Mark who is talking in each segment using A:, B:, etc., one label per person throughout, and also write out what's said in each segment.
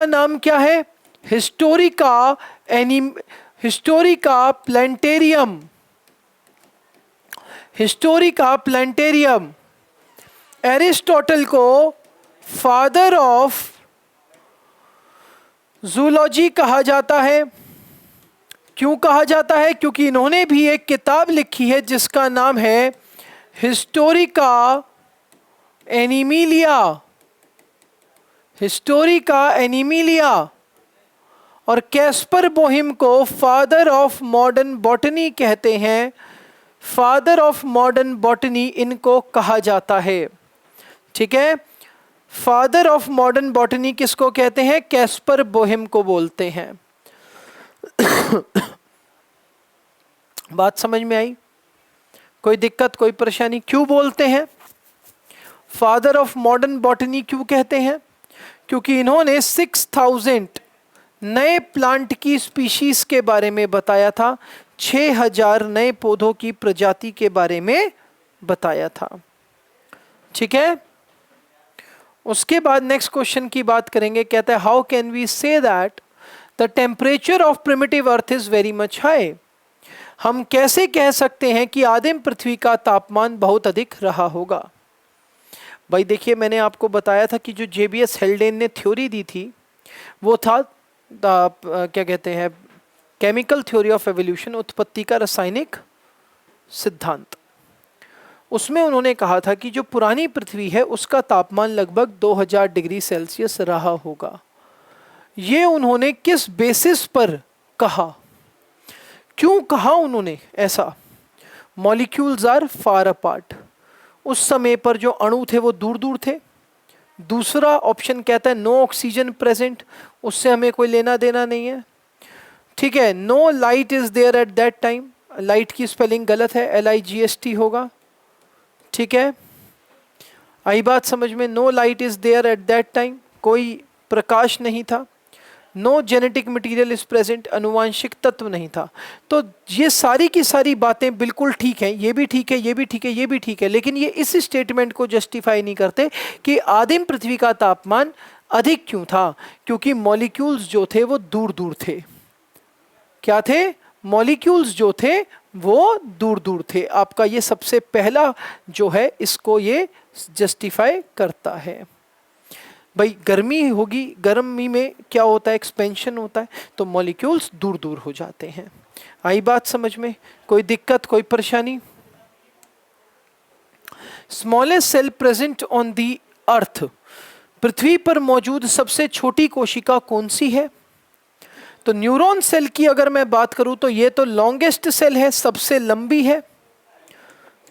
A: नाम क्या है? हिस्टोरिका प्लैंटेरियम। हिस्टोरिका प्लैंटेरियम। एरिस्टोटल को फादर ऑफ जूलॉजी कहा जाता है। क्यों कहा जाता है? क्योंकि इन्होंने भी एक किताब लिखी है जिसका नाम है हिस्टोरिका एनिमिलिया। Historica Animalia. और कैस्पर बोहिम को फादर ऑफ मॉडर्न बॉटनी कहते हैं। फादर ऑफ मॉडर्न बॉटनी इनको कहा जाता है। ठीक है, फादर ऑफ मॉडर्न बॉटनी किसको कहते हैं? कैस्पर बोहिम को बोलते हैं। बात समझ में आई? कोई दिक्कत, कोई परेशानी? क्यों बोलते हैं फादर ऑफ मॉडर्न बॉटनी? क्यों कहते हैं? क्योंकि इन्होंने 6000 नए प्लांट की स्पीशीज के बारे में बताया था, 6000 नए पौधों की प्रजाति के बारे में बताया था। ठीक है, उसके बाद नेक्स्ट क्वेश्चन की बात करेंगे। कहता है how can we say that the temperature of primitive earth is very much high. हम कैसे कह सकते हैं कि आदिम पृथ्वी का तापमान बहुत अधिक रहा होगा? भाई देखिए, मैंने आपको बताया था कि जो जेबीएस हेल्डेन ने थ्योरी दी थी वो था क्या कहते हैं, केमिकल थ्योरी ऑफ एवोल्यूशन, उत्पत्ति का रासायनिक सिद्धांत। उसमें उन्होंने कहा था कि जो पुरानी पृथ्वी है उसका तापमान लगभग 2000 डिग्री सेल्सियस रहा होगा। ये उन्होंने किस बेसिस पर कहा? क्यों कहा उन्होंने ऐसा? Molecules are far apart. उस समय पर जो अणु थे वो दूर दूर थे। दूसरा ऑप्शन कहता है नो ऑक्सीजन प्रेजेंट, उससे हमें कोई लेना देना नहीं है। ठीक है, no light is there at that time. Light की स्पेलिंग गलत है, LIGHT होगा। ठीक है, आई बात समझ में? No light is there at that time, कोई प्रकाश नहीं था। No genetic material is present, अनुवांशिक तत्व नहीं था। तो ये सारी की सारी बातें बिल्कुल ठीक हैं, ये भी ठीक है, ये भी ठीक है, ये भी ठीक है, लेकिन ये इस स्टेटमेंट को जस्टिफाई नहीं करते कि आदिम पृथ्वी का तापमान अधिक क्यों था। क्योंकि मॉलिक्यूल्स जो थे वो दूर दूर थे। क्या थे? मॉलिक्यूल्स जो थे वो दूर दूर थे। आपका ये सबसे पहला जो है इसको ये जस्टिफाई करता है। भाई गर्मी होगी, गर्मी में क्या होता है? एक्सपेंशन होता है, तो मॉलिक्यूल्स दूर दूर हो जाते हैं। आई बात समझ में? कोई दिक्कत, कोई परेशानी? Smallest cell present on the earth. पृथ्वी पर मौजूद सबसे छोटी कोशिका कौन सी है? तो न्यूरॉन सेल की अगर मैं बात करूं तो ये तो लॉन्गेस्ट सेल है, सबसे लंबी है।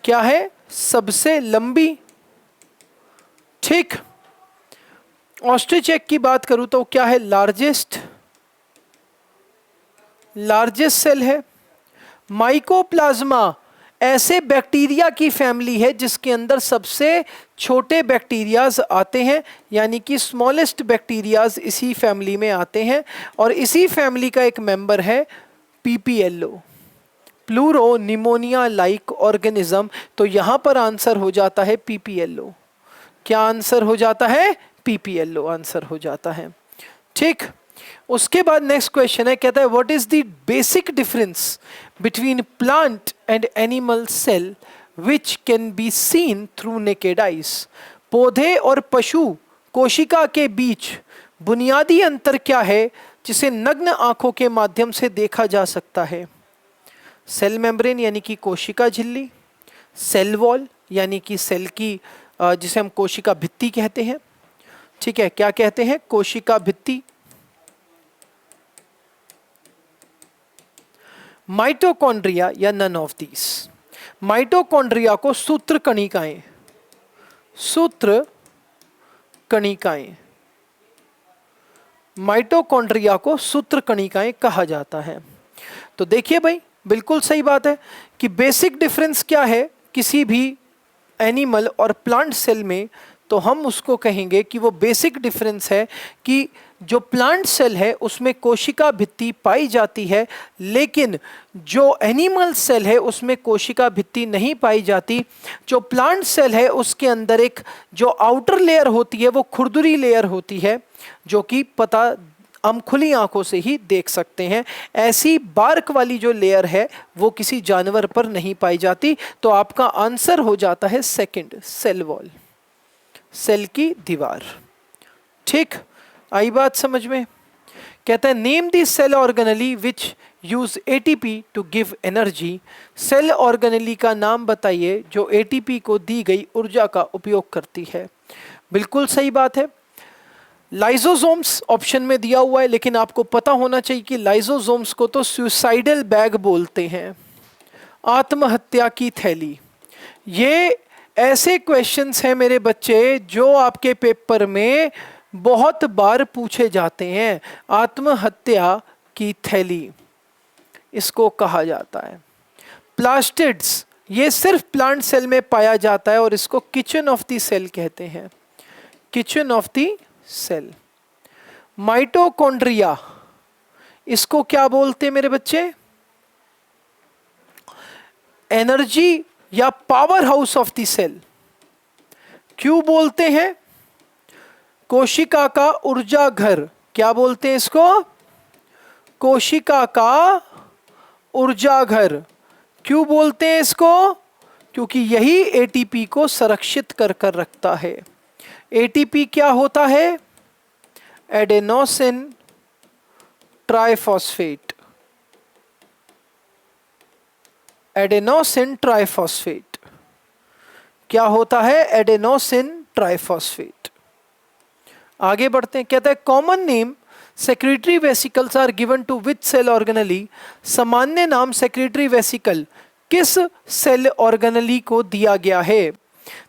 A: क्या है? सबसे लंबी। ठीक। ऑस्ट्रिचेक की बात करूं तो क्या है? लार्जेस्ट सेल है। माइकोप्लाज्मा ऐसे बैक्टीरिया की फैमिली है जिसके अंदर सबसे छोटे बैक्टीरियाज आते हैं, यानी कि स्मॉलेस्ट बैक्टीरियाज इसी फैमिली में आते हैं। और इसी फैमिली का एक मेंबर है PPLO, pleuro pneumonia like organism. तो यहां पर आंसर हो जाता है PPLO। क्या आंसर हो जाता है? PPLO आंसर हो जाता है। ठीक। उसके बाद नेक्स्ट क्वेश्चन है, कहता है what is the basic difference between plant and animal cell which can be seen through naked eyes. पौधे और पशु कोशिका के बीच बुनियादी अंतर क्या है जिसे नग्न आंखों के माध्यम से देखा जा सकता है? सेल मेम्ब्रेन यानी कि कोशिका झिल्ली, सेल वॉल यानी कि सेल की जिसे हम कोशिका भित्ति कहते हैं। ठीक है, क्या कहते हैं? कोशिका भित्ति। माइटोकॉन्ड्रिया या नन ऑफ दीस। माइटोकॉन्ड्रिया को सूत्र कणिकाएं, माइटोकॉन्ड्रिया को सूत्र कणिकाएं कहा जाता है। तो देखिए भाई, बिल्कुल सही बात है कि बेसिक डिफरेंस क्या है किसी भी एनिमल और प्लांट सेल में, तो हम उसको कहेंगे कि वो बेसिक डिफरेंस है कि जो प्लांट सेल है उसमें कोशिका भित्ति पाई जाती है, लेकिन जो एनिमल सेल है उसमें कोशिका भित्ति नहीं पाई जाती। जो प्लांट सेल है उसके अंदर एक जो आउटर लेयर होती है वो खुरदुरी लेयर होती है, जो कि पता हम खुली आंखों से ही देख सकते हैं। ऐसी बार्क वाली जो लेयर है वो किसी जानवर पर नहीं पाई जाती। तो आपका आंसर हो जाता है सेकंड, सेल वॉल, सेल की दीवार। ठीक, आई बात समझ में? कहता है name the cell organelle which use ATP to give energy. Cell organelle का नाम बताइए जो एटीपी को दी गई ऊर्जा का उपयोग करती है। बिल्कुल सही बात है, लाइसोसोम्स ऑप्शन में दिया हुआ है, लेकिन आपको पता होना चाहिए कि लाइसोसोम्स को तो सुसाइडल बैग बोलते हैं, आत्महत्या की थैली। ये ऐसे क्वेश्चंस हैं मेरे बच्चे जो आपके पेपर में बहुत बार पूछे जाते हैं। आत्महत्या की थैली इसको कहा जाता है। प्लास्टिड्स, ये सिर्फ प्लांट सेल में पाया जाता है और इसको किचन ऑफ द सेल कहते हैं, kitchen of the cell. Mitochondria, इसको क्या बोलते हैं मेरे बच्चे? एनर्जी या powerhouse of the cell. क्यों बोलते हैं? कोशिका का ऊर्जा घर, क्या बोलते हैं इसको? कोशिका का ऊर्जा घर। क्यों बोलते हैं इसको? क्योंकि यही एटीपी को संरक्षित कर कर रखता है। एटीपी क्या होता है? Adenosine triphosphate, adenosine triphosphate. क्या होता है? Adenosine triphosphate. आगे बढ़ते हैं, कहता है common name secretary vesicles are given to which cell organelle. सामान्य नाम सेक्रेटरी वेसिकल किस सेल ऑर्गेनेली को दिया गया है?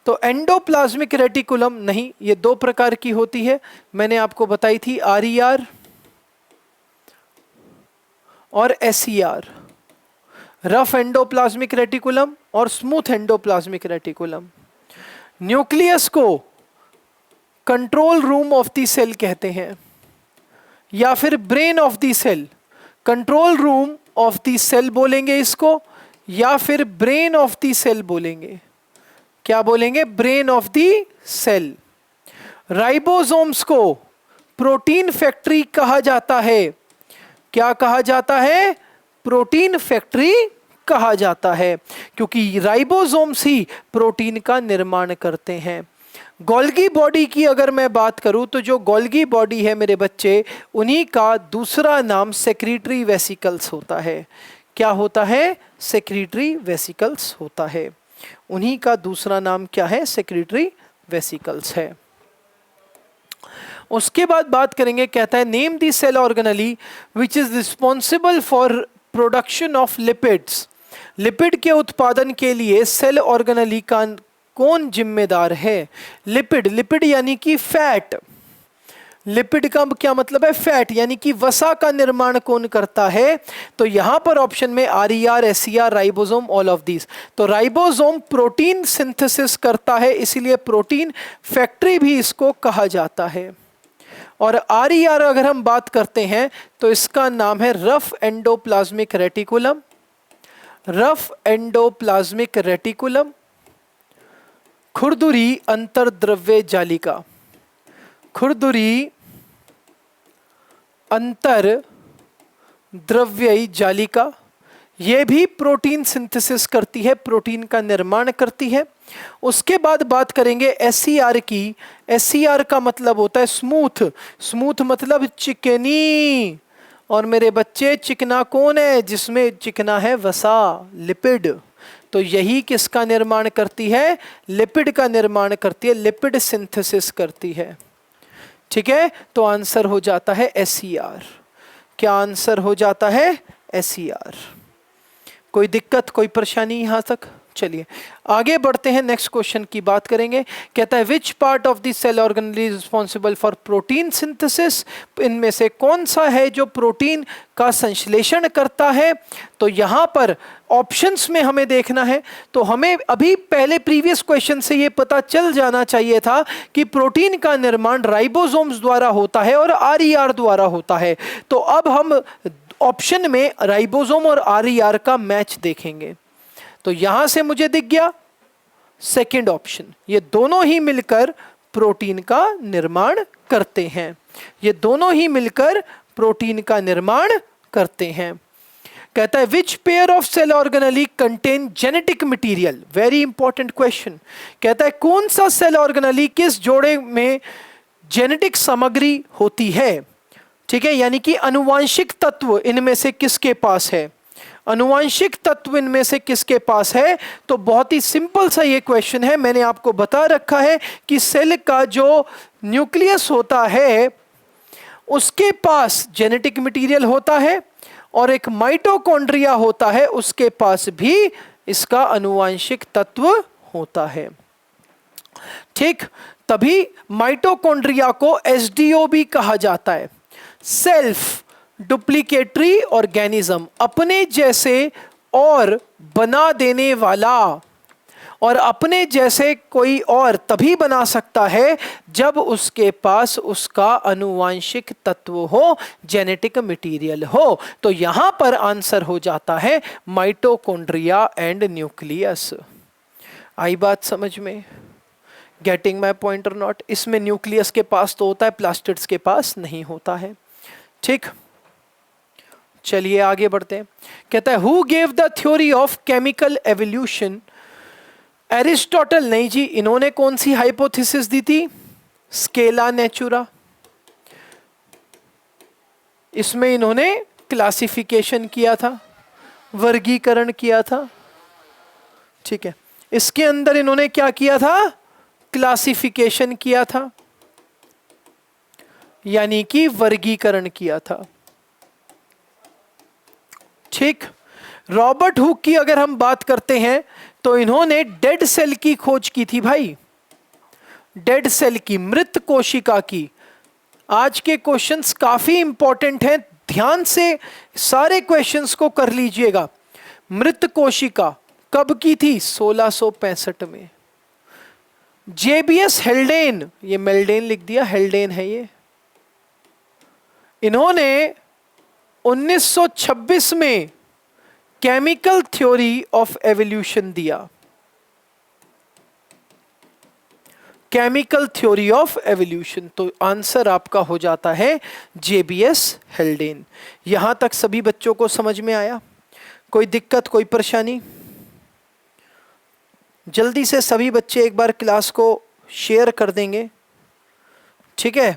A: तो एंडोप्लाज्मिक रेटिकुलम नहीं, ये दो प्रकार की होती है, मैंने आपको बताई थी, आरईआर और एसईआर, रफ एंडोप्लाज्मिक रेटिकुलम और स्मूथ एंडोप्लाज्मिक रेटिकुलम। न्यूक्लियस को control room of the cell कहते हैं या फिर brain of the cell. Control room of the cell बोलेंगे इसको या फिर ब्रेन ऑफ द सेल बोलेंगे। क्या बोलेंगे? Brain of the cell. Ribosomes को प्रोटीन फैक्ट्री कहा जाता है। क्या कहा जाता है? प्रोटीन फैक्ट्री कहा जाता है, क्योंकि राइबोसोम्स ही प्रोटीन का निर्माण करते हैं। गोल्गी बॉडी की अगर मैं बात करूं तो जो गोल्गी बॉडी है मेरे बच्चे, उन्हीं का दूसरा नाम सेक्रेटरी वेसिकल्स होता है। क्या होता है? सेक्रेटरी वेसिकल्स होता है। उन्हीं का दूसरा नाम क्या है? सेक्रेटरी वेसिकल्स है। उसके बाद बात करेंगे, कहता है name the cell organelle which is responsible for production of lipids. Lipid के उत्पादन के लिए सेल ऑर्गेनेली का कौन जिम्मेदार है? लिपिड, लिपिड यानी कि फैट। लिपिड का क्या मतलब है? फैट, यानी कि वसा का निर्माण कौन करता है? तो यहां पर ऑप्शन में RER, SER, ribosome, all of these. तो राइबोसोम प्रोटीन सिंथेसिस करता है, इसीलिए प्रोटीन फैक्ट्री भी इसको कहा जाता है। और आरईआर अगर हम बात करते हैं तो इसका नाम है rough endoplasmic reticulum. Rough endoplasmic reticulum. खुरदुरी अंतर्द्रव्य जालिका, खुरदुरी अंतर द्रव्यी जालिका, ये भी प्रोटीन सिंथेसिस करती है, प्रोटीन का निर्माण करती है। उसके बाद बात करेंगे एसईआर की। एसईआर का मतलब होता है स्मूथ। स्मूथ मतलब चिकनी। और मेरे बच्चे चिकना कौन है? जिसमें चिकना है वसा, लिपिड। तो यही किसका निर्माण करती है? लिपिड का निर्माण करती है, लिपिड सिंथेसिस करती है। ठीक है, तो आंसर हो जाता है एसईआर। क्या आंसर हो जाता है? एसईआर। कोई दिक्कत, कोई परेशानी यहां तक? चलिए आगे बढ़ते हैं, नेक्स्ट क्वेश्चन की बात करेंगे। कहता है which part of the cell organelle is responsible for protein synthesis. इनमें से कौन सा है जो प्रोटीन का संश्लेषण करता है? तो यहां पर ऑप्शंस में हमें देखना है। तो हमें अभी पहले प्रीवियस क्वेश्चन से ये पता चल जाना चाहिए था कि प्रोटीन का निर्माण राइबोसोम्स द्वारा होता है और आरईआर द्वारा होता है। तो अब हम ऑप्शन में राइबोसोम और आरईआर का मैच देखेंगे। तो यहां से मुझे दिख गया सेकंड ऑप्शन, ये दोनों ही मिलकर प्रोटीन का निर्माण करते हैं। ये दोनों ही मिलकर प्रोटीन का निर्माण करते हैं। कहता है which pair of cell organelle contain genetic material, very important question. कहता है कौन सा सेल ऑर्गेनेली किस जोड़े में जेनेटिक सामग्री होती है, ठीक है, यानी कि अनुवांशिक तत्व इनमें से किसके पास है, अनुवांशिक तत्व इनमें से किसके पास है। तो बहुत ही सिंपल सा ये क्वेश्चन है, मैंने आपको बता रखा है कि सेल का जो न्यूक्लियस होता है उसके पास जेनेटिक मटेरियल होता है और एक माइटोकॉन्ड्रिया होता है, उसके पास भी इसका अनुवांशिक तत्व होता है। ठीक, तभी माइटोकॉन्ड्रिया को एसडीओ भी कहा जाता है, सेल्फ डुप्लीकेटरी ऑर्गेनिज्म, अपने जैसे और बना देने वाला। और अपने जैसे कोई और तभी बना सकता है जब उसके पास उसका अनुवांशिक तत्व हो, जेनेटिक मटेरियल हो। तो यहां पर आंसर हो जाता है माइटोकॉन्ड्रिया एंड न्यूक्लियस। आई बात समझ में? गेटिंग माई पॉइंट और नॉट? इसमें न्यूक्लियस के पास तो होता है, प्लास्टिड्स के पास नहीं होता है। ठीक, चलिए आगे बढ़ते हैं। कहता है who gave the theory of chemical evolution? Aristotle नहीं जी, इन्होंने कौन सी हाइपोथेसिस दी थी? Scala Natura. इसमें इन्होंने क्लासिफिकेशन किया था, वर्गीकरण किया था। ठीक है, इसके अंदर इन्होंने क्या किया था? क्लासिफिकेशन किया था, यानी कि वर्गीकरण किया था। ठीक, रॉबर्ट हुक की अगर हम बात करते हैं तो इन्होंने डेड सेल की खोज की थी भाई, डेड सेल की, मृत कोशिका की। आज के क्वेश्चंस काफी इंपॉर्टेंट हैं, ध्यान से सारे क्वेश्चंस को कर लीजिएगा। मृत कोशिका कब की थी? 1665 में। जेबीएस हेल्डेन, ये मेल्डेन लिख दिया, हेल्डेन है ये, इन्होंने 1926 में केमिकल थ्योरी ऑफ एवोल्यूशन दिया, केमिकल थ्योरी ऑफ एवोल्यूशन। तो आंसर आपका हो जाता है जेबीएस हेल्डेन। यहां तक सभी बच्चों को समझ में आया? कोई दिक्कत, कोई परेशानी? जल्दी से सभी बच्चे एक बार क्लास को शेयर कर देंगे, ठीक है?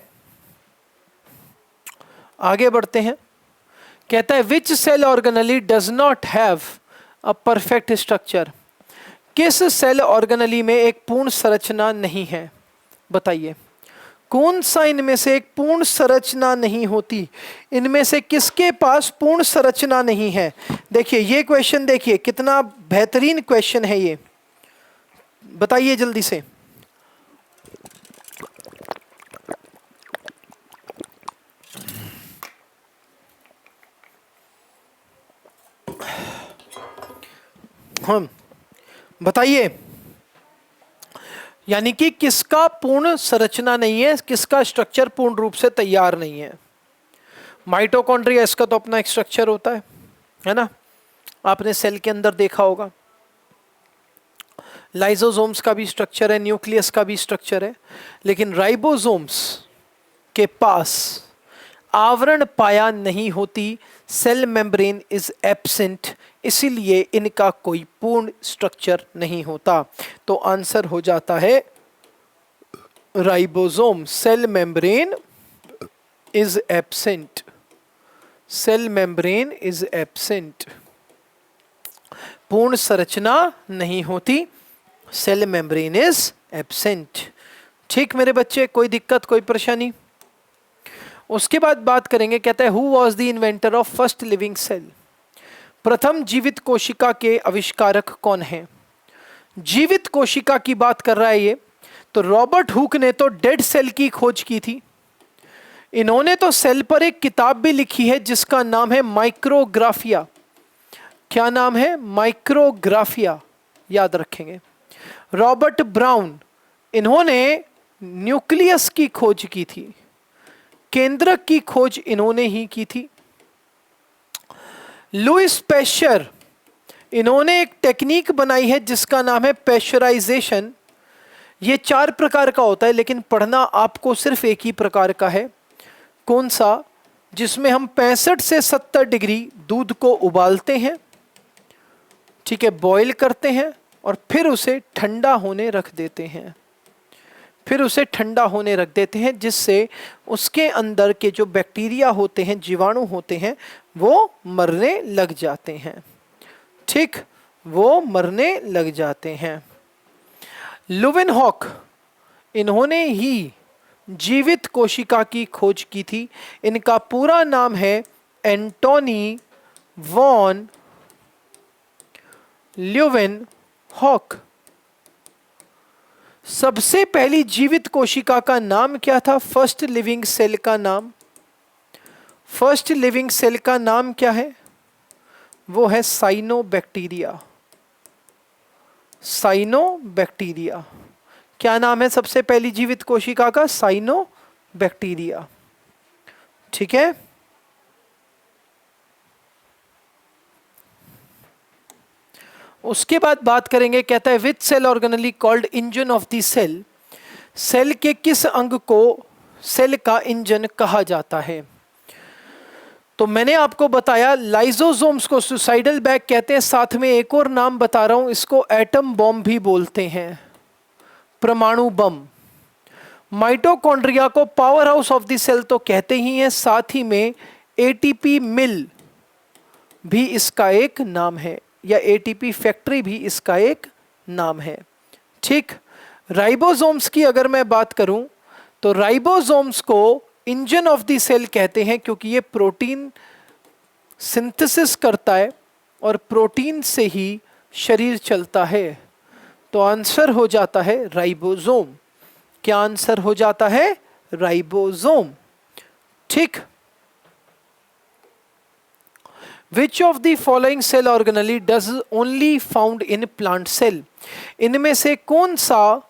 A: आगे बढ़ते हैं। कहता है which cell organelle does not have a perfect structure? किस सेल ऑर्गेनेली में एक पूर्ण संरचना नहीं है? बताइए कौन सा इनमें से एक पूर्ण संरचना नहीं होती? इनमें से किसके पास पूर्ण संरचना नहीं है? देखिए ये क्वेश्चन, देखिए कितना बेहतरीन क्वेश्चन है ये, बताइए जल्दी से। हम बताइए, यानी कि किसका पूर्ण संरचना नहीं है, किसका स्ट्रक्चर पूर्ण रूप से तैयार नहीं है? माइटोकॉन्ड्रिया, इसका तो अपना एक स्ट्रक्चर होता है ना, आपने सेल के अंदर देखा होगा। लाइसोसोम्स का भी स्ट्रक्चर है, न्यूक्लियस का भी स्ट्रक्चर है, लेकिन राइबोसोम्स के पास आवरण पाया नहीं होती, सेल मेम्ब्रेन इज एब्सेंट, इसीलिए इनका कोई पूर्ण स्ट्रक्चर नहीं होता। तो आंसर हो जाता है ribosome, cell membrane is absent, cell membrane is absent, पूर्ण संरचना नहीं होती, सेल मेम्ब्रेन इज एब्सेंट। ठीक मेरे बच्चे, कोई दिक्कत, कोई परेशानी? उसके बाद बात करेंगे, कहता है who was the inventor of first living cell? प्रथम जीवित कोशिका के आविष्कारक कौन है? जीवित कोशिका की बात कर रहा है ये, तो रॉबर्ट हुक ने तो डेड सेल की खोज की थी। इन्होंने तो सेल पर एक किताब भी लिखी है जिसका नाम है माइक्रोग्राफिया। क्या नाम है? माइक्रोग्राफिया, याद रखेंगे। रॉबर्ट ब्राउन, इन्होंने न्यूक्लियस की खोज की थी, केंद्रक की खोज इन्होंने ही की थी। लुइस पैश्चर, इन्होंने एक टेक्निक बनाई है जिसका नाम है पैश्चराइजेशन। ये 4 प्रकार का होता है, लेकिन पढ़ना आपको सिर्फ एक ही प्रकार का है। कौन सा, जिसमें हम 65 से 70 डिग्री दूध को उबालते हैं, ठीक है, बॉईल करते हैं और फिर उसे ठंडा होने रख देते हैं, फिर उसे ठंडा होने रख देते हैं, जिससे उसके अंदर के जो बैक्टीरिया होते हैं, जीवाणु होते हैं, वो मरने लग जाते हैं। ठीक, वो मरने लग जाते हैं। लुवेनहॉक, इन्होंने ही जीवित कोशिका की खोज की थी। इनका पूरा नाम है एंटोनी वॉन ल्यूवेनहॉक। सबसे पहली जीवित कोशिका का नाम क्या था? फर्स्ट लिविंग सेल का नाम, फर्स्ट लिविंग सेल का नाम क्या है? वो है साइनोबैक्टीरिया। साइनोबैक्टीरिया, क्या नाम है सबसे पहली जीवित कोशिका का? साइनोबैक्टीरिया। ठीक है, उसके बाद बात करेंगे, कहता है which cell organelle called engine of the cell. Cell के किस अंग को सेल का इंजन कहा जाता है? तो मैंने आपको बताया लाइजोसोम्स को सुसाइडल बैग कहते हैं, साथ में एक और नाम बता रहा हूं, इसको एटम बॉम्ब भी बोलते हैं, परमाणु बम। माइटोकॉन्ड्रिया को powerhouse of the cell तो कहते ही हैं, साथ ही में एटीपी मिल भी इसका एक नाम है, या एटीपी फैक्ट्री भी इसका एक नाम है। ठीक, राइबोसोम्स की अगर मैं बात करूं तो राइबोसोम्स को इंजन ऑफ द सेल कहते हैं, क्योंकि ये प्रोटीन सिंथेसिस करता है और प्रोटीन से ही शरीर चलता है। तो आंसर हो जाता है राइबोसोम। क्या आंसर हो जाता है? राइबोसोम। ठीक, which of the following cell organelle does only found in plant cell. इनमें से कौन सा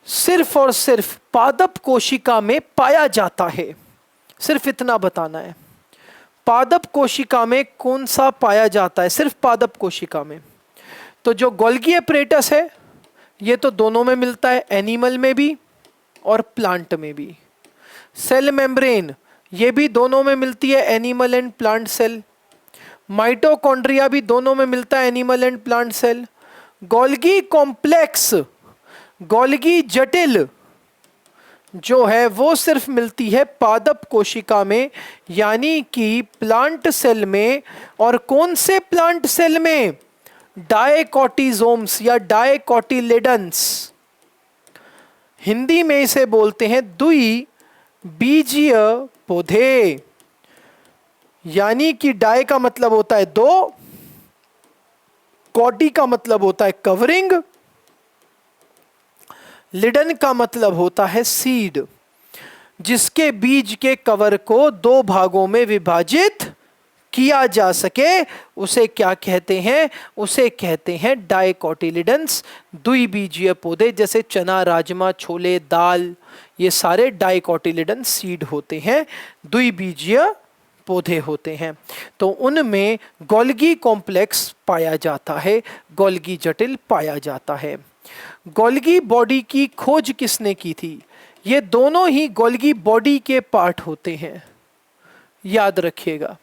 A: सिर्फ और सिर्फ पादप कोशिका में पाया जाता है? सिर्फ इतना बताना है, पादप कोशिका में कौन सा पाया जाता है? सिर्फ पादप कोशिका में। तो जो गोल्गी एपरेटस है, ये तो दोनों में मिलता है, एनिमल में भी और प्लांट में भी। सेल मेम्ब्रेन, ये भी दोनों में मिलती है, animal and plant cell. Mitochondria भी दोनों में मिलता है, animal and plant cell. Golgi complex, Golgi जटिल जो है वो सिर्फ मिलती है पादप कोशिका में, यानी कि प्लांट सेल में। और कौन से प्लांट सेल में? डायकोटिजोम्स या डायकोटिलेडन्स, हिंदी में इसे बोलते हैं द्विबीजीय पौधे। यानी कि डाय का मतलब होता है दो, कोटी का मतलब होता है कवरिंग, लिडन का मतलब होता है सीड। जिसके बीज के कवर को दो भागों में विभाजित किया जा सके उसे क्या कहते हैं? उसे कहते हैं डायकोटिलिडन्स, द्विबीजीय पौधे। जैसे चना, राजमा, छोले, दाल, ये सारे डायकोटिलिडन सीड होते हैं, द्विबीजीय पौधे होते हैं। तो उनमें गोल्गी कॉम्प्लेक्स पाया जाता है, गोल्गी जटिल पाया जाता है। गोल्गी बॉडी की खोज किसने की थी? ये दोनों ही गोल्गी बॉडी के पार्ट होते हैं, याद रखिएगा,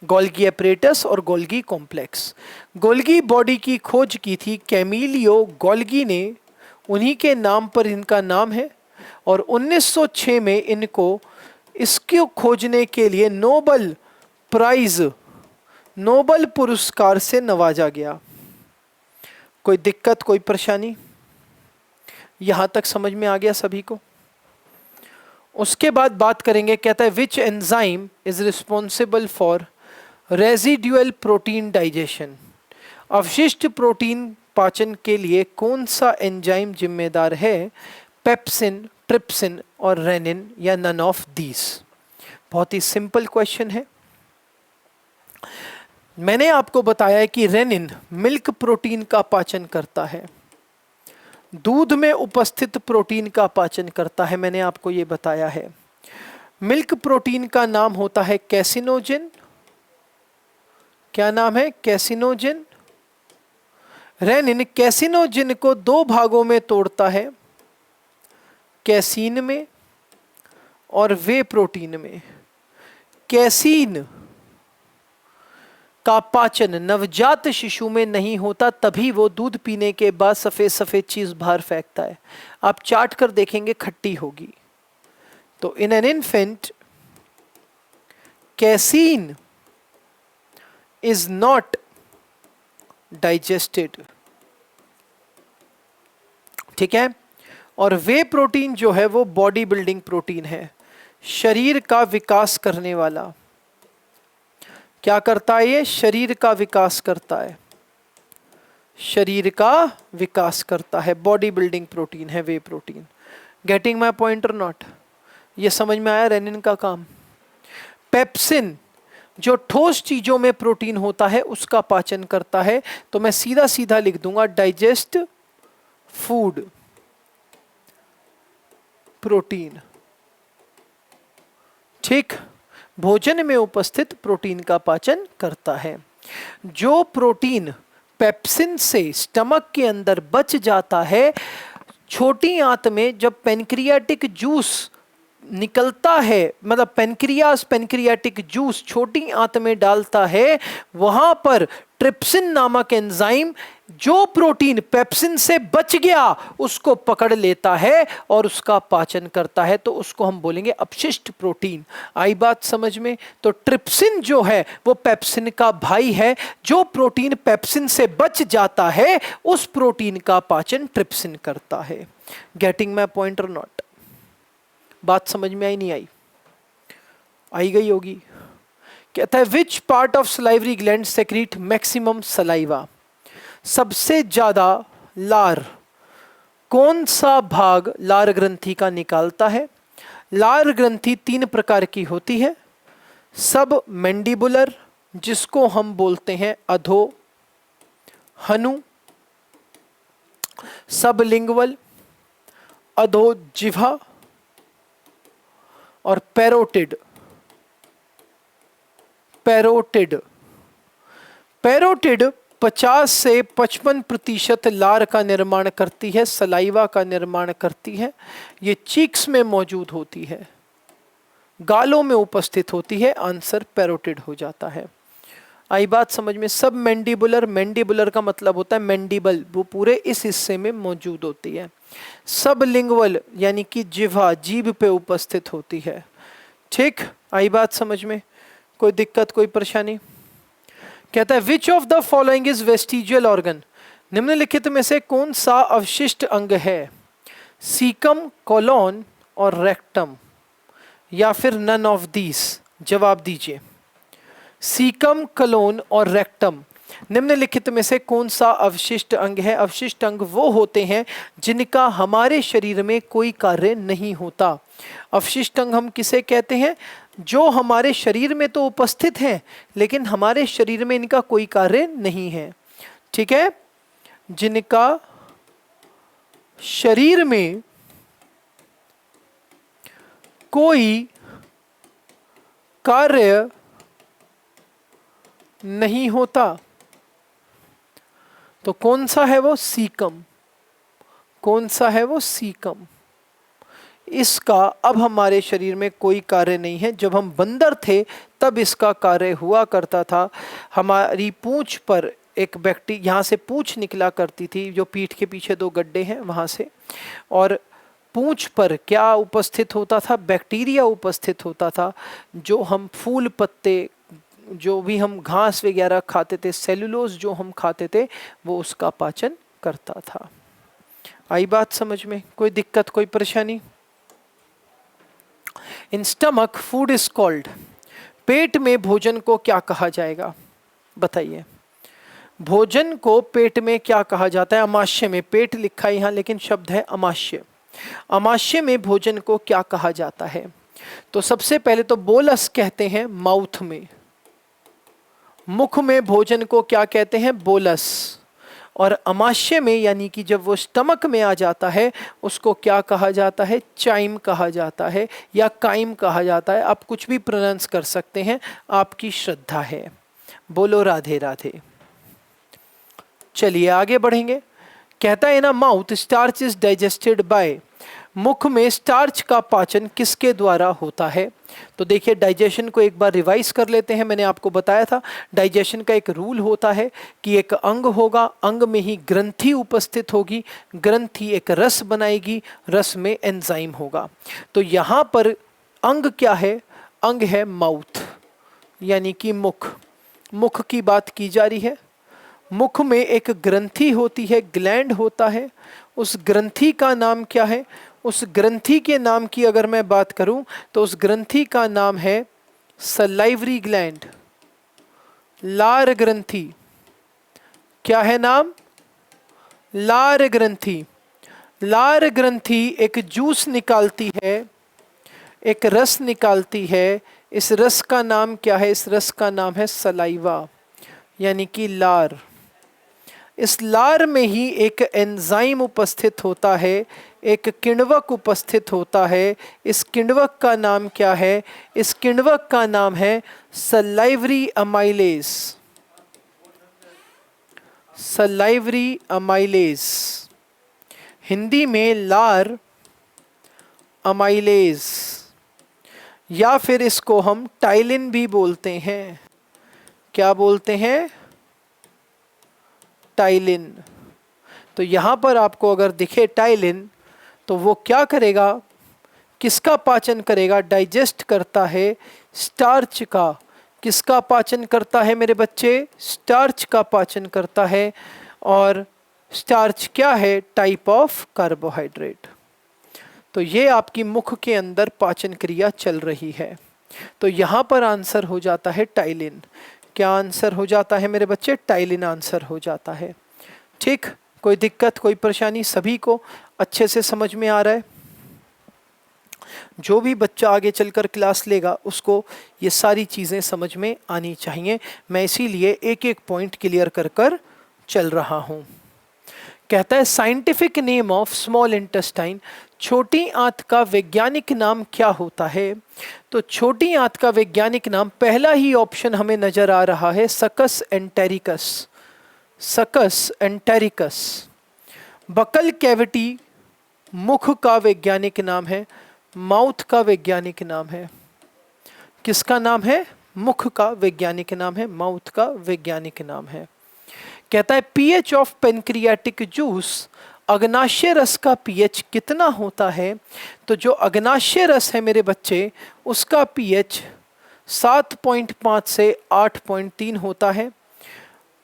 A: गोल्गी एपरेटस और गोल्गी कॉम्प्लेक्स। गोल्गी बॉडी की खोज की थी कैमिलियो गोल्गी ने, उन्हीं के नाम पर इनका नाम है। और 1906 में इनको इसको खोजने के लिए नोबल प्राइज, नोबल पुरस्कार से नवाजा गया। कोई दिक्कत, कोई परेशानी? यहां तक समझ में आ गया सभी को? उसके बाद बात करेंगे, कहता है which enzyme is responsible for residual protein digestion. अवशिष्ट प्रोटीन पाचन के लिए कौन सा एंजाइम जिम्मेदार है? पेप्सिन, ट्रिप्सिन और रेनिन, या नन ऑफ दीस। बहुत ही सिंपल क्वेश्चन है। मैंने आपको बताया है कि रेनिन मिल्क प्रोटीन का पाचन करता है, दूध में उपस्थित प्रोटीन का पाचन करता है, मैंने आपको ये बताया है। मिल्क प्रोटीन का नाम होता है कैसिनोजिन। क्या नाम है? कैसिनोजिन। रेनिन कैसिनोजिन को दो भागों में तोड़ता है, कैसीन में और वे प्रोटीन में। कैसीन का पाचन नवजात शिशु में नहीं होता, तभी वो दूध पीने के बाद सफेद सफेद चीज बाहर फेंकता है। आप चाट कर देखेंगे खट्टी होगी। तो in an infant casein is not digested. ठीक है। और वे प्रोटीन जो है वो बॉडी बिल्डिंग प्रोटीन है, शरीर का विकास करने वाला। क्या करता है ये? शरीर का विकास करता है, शरीर का विकास करता है, बॉडी बिल्डिंग प्रोटीन है वे प्रोटीन। गेटिंग माई पॉइंट और नॉट? ये समझ में आया रेनिन का काम। पेप्सिन जो ठोस चीजों में प्रोटीन होता है उसका पाचन करता है। तो मैं सीधा सीधा लिख दूंगा डाइजेस्ट फूड प्रोटीन। ठीक, भोजन में उपस्थित प्रोटीन का पाचन करता है। जो प्रोटीन पेप्सिन से स्टमक के अंदर बच जाता है, छोटी आंत में जब पेनक्रियाटिक जूस निकलता है, मतलब पेनक्रियाटिक जूस छोटी आंत में डालता है, वहां पर ट्रिप्सिन नामक एंजाइम जो प्रोटीन पेप्सिन से बच गया उसको पकड़ लेता है और उसका पाचन करता है। तो उसको हम बोलेंगे अपशिष्ट प्रोटीन। आई बात समझ में? तो ट्रिप्सिन जो है वो पेप्सिन का भाई है। जो प्रोटीन पेप्सिन से बच जाता है उस प्रोटीन का पाचन ट्रिप्सिन करता है। गेटिंग माय पॉइंट और नॉट? बात समझ में आई नहीं आई? आई गई होगी। कहता है which part of salivary gland secrete maximum saliva? सबसे ज्यादा लार कौन सा भाग लार ग्रंथि का निकालता है? लार ग्रंथि 3 प्रकार की होती है। सब मैंडिबुलर, जिसको हम बोलते हैं अधो हनु, सबलिंगुअल अधो जिह्वा, और पैरोटिड। पैरोटिड 50 से 55% लार का निर्माण करती है, सलाइवा का निर्माण करती है। ये चीक्स में मौजूद होती है, गालों में उपस्थित होती है। आंसर पैरोटिड हो जाता है। आई बात समझ में? सब मैंडिबुलर का मतलब होता है मैंडिबल, वो पूरे इस हिस्से में मौजूद होती है। सबलिंगुअल यानी कि जिह्वा, जीभ पे उपस्थित होती है। ठीक, आई बात समझ में? कोई दिक्कत, कोई परेशानी? कहता है विच of the following is vestigial organ? निम्नलिखित में से कौन सा अवशिष्ट अंग है? सीकम, कोलोन और रेक्टम, या फिर नन ऑफ दीस? जवाब दीजिए। सीकम, कोलोन और रेक्टम, निम्नलिखित में से कौन सा अवशिष्ट अंग है? अवशिष्ट अंग वो होते हैं जिनका हमारे शरीर में कोई कार्य नहीं होता। अवशिष्ट अंग हम किसे कहते हैं? जो हमारे शरीर में तो उपस्थित हैं लेकिन हमारे शरीर में इनका कोई कार्य नहीं है। ठीक है, जिनका शरीर में कोई कार्य नहीं होता। तो कौन सा है वो? सीकम। कौन सा है वो? सीकम। इसका अब हमारे शरीर में कोई कार्य नहीं है। जब हम बंदर थे तब इसका कार्य हुआ करता था। हमारी पूंछ पर एक बैक्टीरिया, यहाँ से पूंछ निकला करती थी, जो पीठ के पीछे 2 गड्ढे हैं वहाँ से, और पूंछ पर क्या उपस्थित होता था? बैक्टीरिया उपस्थित होता था। जो हम फूल पत्ते, जो भी हम घास वगैरह खाते थे, सेलुलोज जो हम खाते थे, वो उसका पाचन करता था। आई बात समझ में? कोई दिक्कत, कोई परेशानी? In stomach food is called, पेट में भोजन को क्या कहा जाएगा? बताइए। भोजन को पेट में क्या कहा जाता है? अमाशय में। पेट लिखा है यहाँ लेकिन शब्द है अमाशय। अमाशय में भोजन को क्या कहा जाता है? तो सबसे पहले तो बोलस कहते हैं माउथ में। मुख में भोजन को क्या कहते हैं? बोलस। और अमाशय में यानी कि जब वो स्टमक में आ जाता है उसको क्या कहा जाता है? चाइम कहा जाता है या काइम कहा जाता है। आप कुछ भी प्रोनाउंस कर सकते हैं, आपकी श्रद्धा है। बोलो राधे राधे। चलिए आगे बढ़ेंगे। कहता है ना, mouth starch is digested by, मुख में स्टार्च का पाचन किसके द्वारा होता है? तो देखिए डाइजेशन को एक बार रिवाइज कर लेते हैं। मैंने आपको बताया था डाइजेशन का एक रूल होता है कि एक अंग होगा, अंग में ही ग्रंथि उपस्थित होगी, ग्रंथि एक रस बनाएगी, रस में एंजाइम होगा। तो यहाँ पर अंग क्या है? अंग है माउथ, यानी कि मुख। मुख की बात की जा रही है। मुख में एक ग्रंथि होती है, ग्लैंड होता है। उस ग्रंथि का नाम क्या है? उस ग्रंथि के नाम की अगर मैं बात करूं तो उस ग्रंथि का नाम है सलाइवरी ग्लैंड, लार ग्रंथि। क्या है नाम? लार ग्रंथि। लार ग्रंथि एक जूस निकालती है, एक रस निकालती है। इस रस का नाम क्या है? इस रस का नाम है सलाइवा, यानी कि लार। इस लार में ही एक एंजाइम उपस्थित होता है, एक किण्वक उपस्थित होता है। इस किण्वक का नाम क्या है? इस किण्वक का नाम है salivary amylase. Salivary amylase, Hindi में लार अमाइलेज, या फिर इसको हम टाइलिन भी बोलते हैं। क्या बोलते हैं? टाइलिन। तो यहां पर आपको अगर दिखे टाइलिन तो वो क्या करेगा? किसका पाचन करेगा? डाइजेस्ट करता है स्टार्च का। किसका पाचन करता है मेरे बच्चे? स्टार्च का पाचन करता है। और स्टार्च क्या है? Type of carbohydrate. तो ये आपकी मुख के अंदर पाचन क्रिया चल रही है। तो यहां पर आंसर हो जाता है टाइलिन। क्या आंसर हो जाता है मेरे बच्चे? टाइलिन आंसर हो जाता है। ठीक, कोई दिक्कत, कोई परेशानी? सभी को अच्छे से समझ में आ रहा है? जो भी बच्चा आगे चलकर क्लास लेगा उसको ये सारी चीज़ें समझ में आनी चाहिए। मैं इसीलिए एक एक पॉइंट क्लियर कर कर चल रहा हूँ। कहता है scientific name of small intestine, छोटी आंत का वैज्ञानिक नाम क्या होता है? तो छोटी आंत का वैज्ञानिक नाम, पहला ही ऑप्शन हमें नजर आ रहा है, सकस एंटेरिकस। सकस एंटेरिकस। बकल कैविटी मुख का वैज्ञानिक नाम है, माउथ का वैज्ञानिक नाम है। किसका नाम है? मुख का वैज्ञानिक नाम है, माउथ का वैज्ञानिक नाम है। कहता है पीएच ऑफ पेनक्रियाटिक जूस, अग्नाशय रस का पीएच कितना होता है? तो जो अग्नाशय रस है मेरे बच्चे, उसका पीएच 7.5 से 8.3 होता है।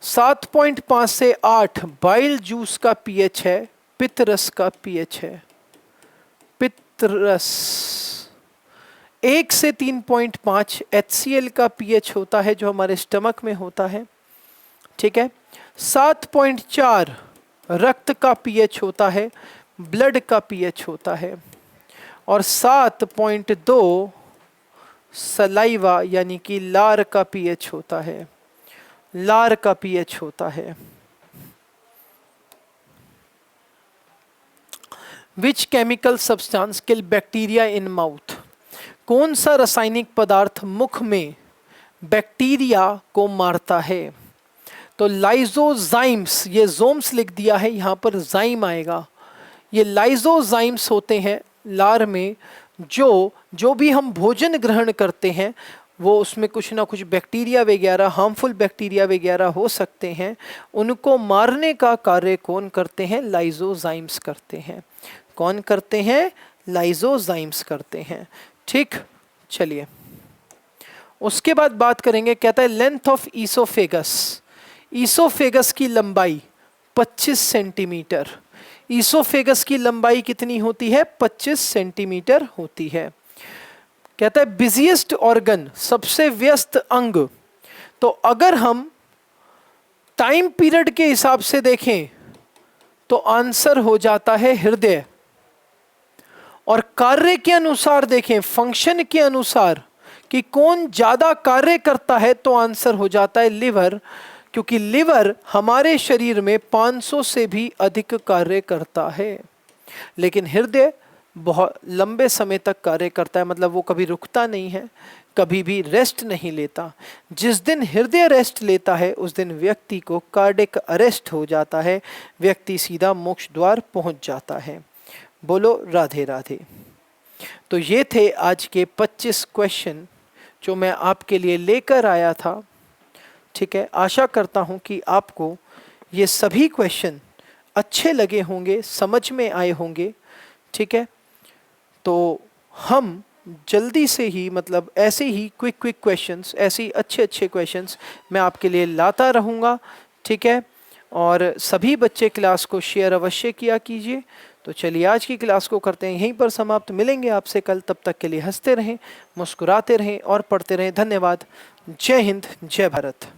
A: 7.5 से 8 बाइल जूस का पीएच है, पित्त रस का पीएच है, पित्त रस। 1 से 3.5 HCl का पीएच होता है जो हमारे स्टमक में होता है। ठीक है। 7.4 रक्त का पीएच होता है, ब्लड का पीएच होता है। और 7.2 सलाइवा यानी कि लार का पीएच होता है, लार का पीएच होता है। Which chemical substance kill bacteria in mouth, कौन सा रासायनिक पदार्थ मुख में बैक्टीरिया को मारता है? तो लाइजोजाइम्स, ये जोम्स लिख दिया है, यहाँ पर जाइम आएगा। ये लाइजोजाइम्स होते हैं लार में, जो भी हम भोजन ग्रहण करते हैं वो उसमें कुछ ना कुछ बैक्टीरिया वगैरह, हार्मफुल बैक्टीरिया वगैरह हो सकते हैं, उनको मारने का कार्य कौन करते हैं? लाइजोजाइम्स करते हैं। कौन करते हैं? लाइजोजाइम्स करते हैं। ठीक, चलिए उसके बाद बात करेंगे। कहता है लेंथ ऑफ ईसोफेगस, ईसोफेगस की लंबाई 25 सेंटीमीटर। ईसोफेगस की लंबाई कितनी होती है? 25 सेंटीमीटर होती है। कहता है बिजिएस्ट ऑर्गन, सबसे व्यस्त अंग। तो अगर हम टाइम पीरियड के हिसाब से देखें तो आंसर हो जाता है हृदय, और कार्य के अनुसार देखें, फंक्शन के अनुसार कि कौन ज्यादा कार्य करता है, तो आंसर हो जाता है लिवर, क्योंकि लिवर हमारे शरीर में 500 से भी अधिक कार्य करता है। लेकिन हृदय बहुत लंबे समय तक कार्य करता है, मतलब वो कभी रुकता नहीं है, कभी भी रेस्ट नहीं लेता। जिस दिन हृदय रेस्ट लेता है उस दिन व्यक्ति को कार्डिक अरेस्ट हो जाता है, व्यक्ति सीधा मोक्ष द्वार पहुंच जाता है। बोलो राधे राधे। तो ये थे आज के 25 क्वेश्चन जो मैं आपके लिए लेकर आया था। ठीक है, आशा करता हूँ कि आपको ये सभी क्वेश्चन अच्छे लगे होंगे, समझ में आए होंगे। ठीक है, तो हम जल्दी से ही मतलब ऐसे ही क्विक क्वेश्चंस, ऐसे ही अच्छे अच्छे क्वेश्चंस मैं आपके लिए लाता रहूँगा। ठीक है, और सभी बच्चे क्लास को शेयर अवश्य किया कीजिए। तो चलिए आज की क्लास को करते हैं यहीं पर समाप्त। मिलेंगे आपसे कल, तब तक के लिए हंसते रहें, मुस्कुराते रहें और पढ़ते रहें। धन्यवाद। जय हिंद, जय भारत।